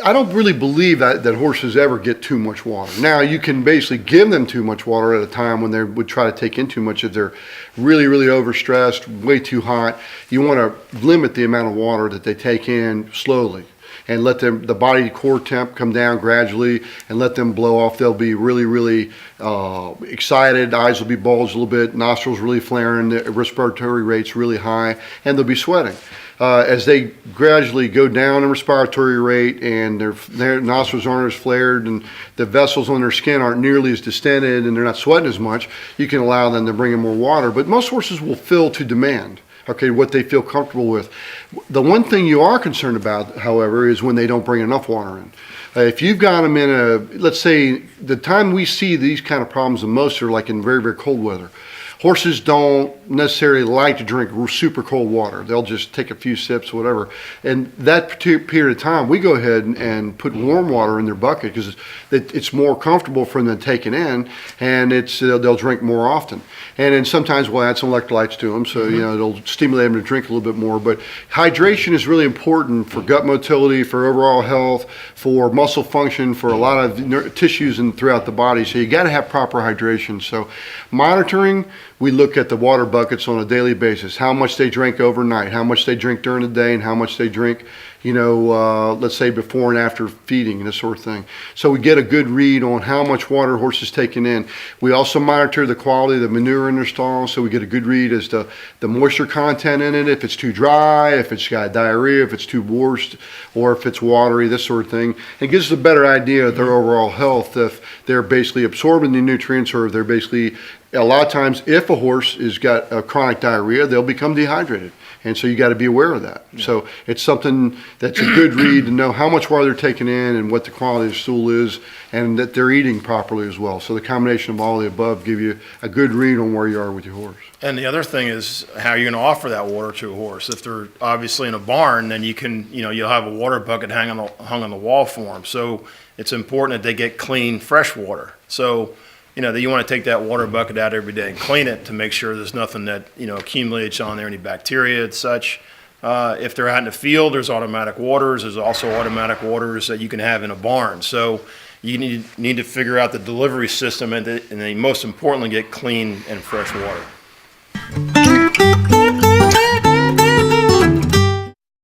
I don't really believe that horses ever get too much water. Now, you can basically give them too much water at a time when they would try to take in too much if they're really, really overstressed, way too hot. You want to limit the amount of water that they take in slowly and let the body core temp come down gradually and let them blow off. They'll be really, really excited. Eyes will be bulged a little bit, nostrils really flaring, the respiratory rates really high, and they'll be sweating. As they gradually go down in respiratory rate and their nostrils aren't as flared and the vessels on their skin aren't nearly as distended and they're not sweating as much, you can allow them to bring in more water. But most horses will fill to demand, okay, what they feel comfortable with. The one thing you are concerned about, however, is when they don't bring enough water in. If you've got them in let's say, the time we see these kind of problems the most are like in very, very cold weather. Horses don't necessarily like to drink super cold water. They'll just take a few sips, whatever. And that period of time, we go ahead and put warm water in their bucket because it's more comfortable for them to take it in, and they'll drink more often. And then sometimes we'll add some electrolytes to them, so it'll stimulate them to drink a little bit more. But hydration is really important for gut motility, for overall health, for muscle function, for a lot of tissues throughout the body. So you got to have proper hydration. So monitoring. We look at the water buckets on a daily basis, how much they drink overnight, how much they drink during the day, and how much they drink, let's say before and after feeding and this sort of thing. So we get a good read on how much water horses taking in. We also monitor the quality of the manure in their stalls, so we get a good read as to the moisture content in it, if it's too dry, if it's got diarrhea, if it's too moist, or if it's watery, this sort of thing. It gives us a better idea of their overall health, if they're basically absorbing the nutrients or if they're basically, a lot of times, if a horse has got a chronic diarrhea, they'll become dehydrated. And so you got to be aware of that. Yeah. So it's something that's a good read to know how much water they're taking in and what the quality of stool is, and that they're eating properly as well. So the combination of all the above give you a good read on where you are with your horse. And the other thing is how you're going to offer that water to a horse. If they're obviously in a barn, then you can, you'll have a water bucket hung on the wall for them. So it's important that they get clean, fresh water. So that you want to take that water bucket out every day and clean it to make sure there's nothing that, accumulates on there, any bacteria and such. If they're out in the field, there's automatic waters. There's also automatic waters that you can have in a barn. So you need to figure out the delivery system and then most importantly, get clean and fresh water.